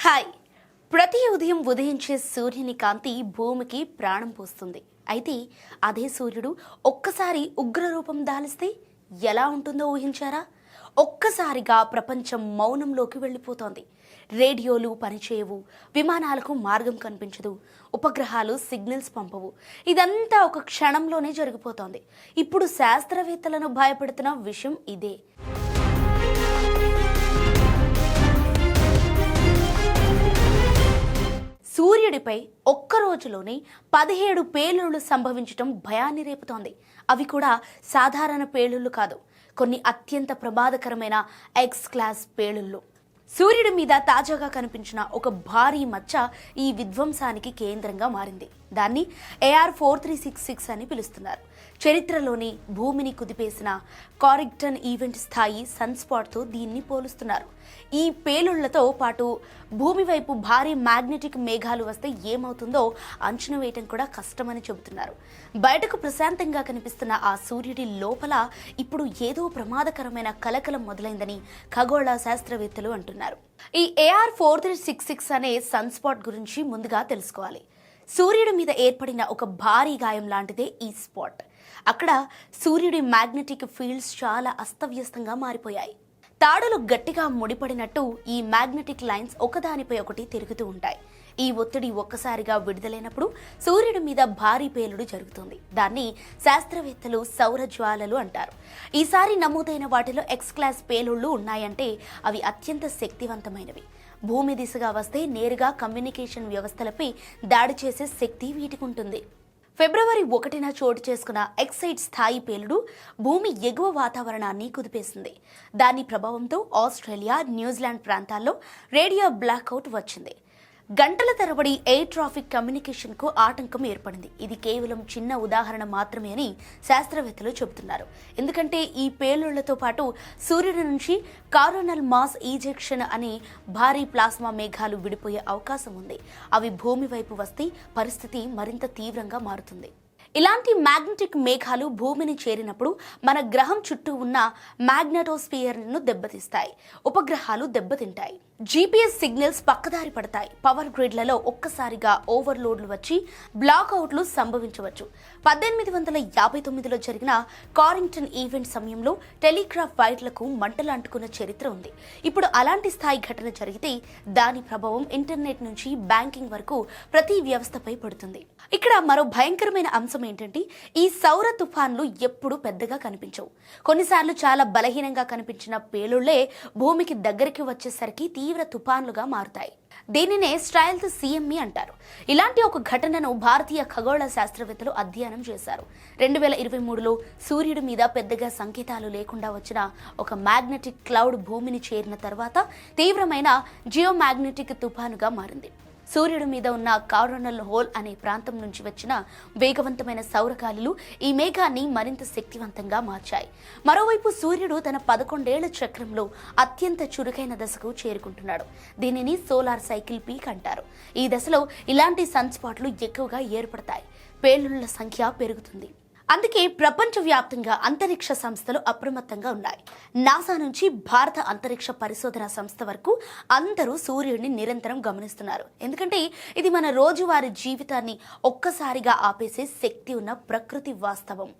Hi. ప్రతి ఉదయం ఉదయించే సూర్యుని కాంతి భూమికి ప్రాణం పోస్తుంది. అయితే అదే సూర్యుడు ఒక్కసారి ఉగ్రరూపం దాలిస్తే ఎలా ఉంటుందో ఊహించారా? ఒక్కసారిగా ప్రపంచం మౌనంలోకి వెళ్ళిపోతోంది. రేడియోలు పనిచేయవు, విమానాలకు మార్గం కనిపించదు, ఉపగ్రహాలు సిగ్నల్స్ పంపవు. ఇదంతా ఒక క్షణంలోనే జరిగిపోతోంది. ఇప్పుడు శాస్త్రవేత్తలను భయపెడుతున్న విషయం ఇదే. సూర్యుడిపై ఒక్క రోజులోనే 17 పేలుళ్లు సంభవించటం భయాన్ని రేపుతోంది. అవి కూడా సాధారణ పేలుళ్లు కాదు, కొన్ని అత్యంత ప్రమాదకరమైన ఎక్స్ క్లాస్ పేలుళ్లు. సూర్యుడి మీద తాజాగా కనిపించిన ఒక భారీ మచ్చ ఈ విధ్వంసానికి కేంద్రంగా మారింది. దాన్ని AR-4366 అని పిలుస్తున్నారు. చరిత్రలోని భూమిని కుదిపేసిన కారిగ్టన్ ఈవెంట్ స్థాయి సన్స్పాట్తో దీన్ని పోలుస్తున్నారు. ఈ పేలుళ్లతో పాటు భూమి వైపు భారీ మ్యాగ్నెటిక్ మేఘాలు వస్తే ఏమవుతుందో అంచనా వేయటం కూడా కష్టమని చెబుతున్నారు. బయటకు ప్రశాంతంగా కనిపిస్తున్న ఆ సూర్యుడి లోపల ఇప్పుడు ఏదో ప్రమాదకరమైన కలకలం మొదలైందని ఖగోళ శాస్త్రవేత్తలు అంటున్నారు. ఈ AR-4366 అనే సన్స్పాట్ గురించి ముందుగా తెలుసుకోవాలి. సూర్యుడి మీద ఏర్పడిన ఒక భారీ గాయం లాంటిదే ఈ స్పాట్. అక్కడ సూర్యుడి మ్యాగ్నెటిక్ ఫీల్డ్స్ చాలా అస్తవ్యస్తంగా మారిపోయాయి. తాడులు గట్టిగా ముడిపడినట్టు ఈ మ్యాగ్నెటిక్ లైన్స్ ఒకదానిపై ఒకటి తిరుగుతూ ఉంటాయి. ఈ ఒత్తిడి ఒక్కసారిగా విడుదలైనప్పుడు సూర్యుడి మీద భారీ పేలుడు జరుగుతుంది. దాన్ని శాస్త్రవేత్తలు సౌర జ్వాలలు అంటారు. ఈసారి నమోదైన వాటిలో ఎక్స్ క్లాస్ పేలుళ్లు ఉన్నాయంటే అవి అత్యంత శక్తివంతమైనవి. భూమి దిశగా వస్తే నేరుగా కమ్యూనికేషన్ వ్యవస్థలపై దాడి చేసే శక్తి వీటికి ఉంటుంది. ఫిబ్రవరి 1న చోటు చేసుకున్న ఎక్సైట్ స్థాయి పేలుడు భూమి ఎగువ వాతావరణాన్ని కుదిపేసింది. దాని ప్రభావంతో ఆస్ట్రేలియా, న్యూజిలాండ్ ప్రాంతాల్లో రేడియో బ్లాక్అవుట్ వచ్చింది. గంటల తరబడి ఎయిర్ ట్రాఫిక్ కమ్యూనికేషన్కు ఆటంకం ఏర్పడింది. ఇది కేవలం చిన్న ఉదాహరణ మాత్రమే అని శాస్త్రవేత్తలు చెబుతున్నారు. ఎందుకంటే ఈ పేలుళ్లతో పాటు సూర్యుడి నుంచి కారోనల్ మాస్ ఈజెక్షన్ అనే భారీ ప్లాస్మా మేఘాలు విడిపోయే అవకాశం ఉంది. అవి భూమి వైపు వస్తే పరిస్థితి మరింత తీవ్రంగా మారుతుంది. ఇలాంటి మ్యాగ్నెటిక్ మేఘాలు భూమిని చేరినప్పుడు మన గ్రహం చుట్టూ ఉన్న మ్యాగ్నెటోస్ఫియర్ను దెబ్బతీస్తాయి. ఉపగ్రహాలు దెబ్బతింటాయి. GPS సిగ్నల్స్ పక్కదారి పడతాయి. పవర్ గ్రిడ్లలో ఒక్కసారిగా ఓవర్లోడ్లు వచ్చి బ్లాక్అవుట్లు సంభవించవచ్చు. 1859లో జరిగిన కారింగ్టన్ ఈవెంట్ సమయంలో టెలిగ్రాఫ్ వైర్లకు మంటలు అంటుకున్న చరిత్ర ఉంది. ఇప్పుడు అలాంటి స్థాయి ఘటన జరిగితే దాని ప్రభావం ఇంటర్నెట్ నుంచి బ్యాంకింగ్ వరకు ప్రతి వ్యవస్థపై పడుతుంది. ఇక్కడ మరో భయంకరమైన అంశం ఏంటంటే ఈ సౌర తుఫాన్లు ఎప్పుడూ పెద్దగా కనిపించవు. కొన్నిసార్లు చాలా బలహీనంగా కనిపించిన పేలుళ్లే భూమికి దగ్గరికి వచ్చేసరికి తీవ్ర తుఫాన్లుగా మారుతాయి. దీనినే స్ట్రైల్త్ CME అంటారు. ఇలాంటి ఒక ఘటనను భారతీయ ఖగోళ శాస్త్రవేత్తలు అధ్యయనం చేశారు. 2023లో సూర్యుడి మీద పెద్దగా సంకేతాలు లేకుండా వచ్చిన ఒక మ్యాగ్నెటిక్ క్లౌడ్ భూమిని చేరిన తర్వాత తీవ్రమైన జియోమాగ్నెటిక్ తుఫానుగా మారింది. సూర్యుడి మీద ఉన్న కారోనల్ హోల్ అనే ప్రాంతం నుంచి వచ్చిన వేగవంతమైన సౌరగాలులు ఈ మేఘాన్ని మరింత శక్తివంతంగా మార్చాయి. మరోవైపు సూర్యుడు తన 11 ఏళ్ల చక్రంలో అత్యంత చురుకైన దశకు చేరుకుంటున్నాడు. దీనిని సోలార్ సైకిల్ పీక్ అంటారు. ఈ దశలో ఇలాంటి సన్స్పాట్లు ఎక్కువగా ఏర్పడతాయి. పేలుళ్ల సంఖ్య పెరుగుతుంది. అందుకే ప్రపంచవ్యాప్తంగా అంతరిక్ష సంస్థలు అప్రమత్తంగా ఉన్నాయి. నాసా నుంచి భారత అంతరిక్ష పరిశోధన సంస్థ వరకు అందరూ సూర్యుడిని నిరంతరం గమనిస్తున్నారు. ఎందుకంటే ఇది మన రోజువారీ జీవితాన్ని ఒక్కసారిగా ఆపేసే శక్తి ఉన్న ప్రకృతి వాస్తవం.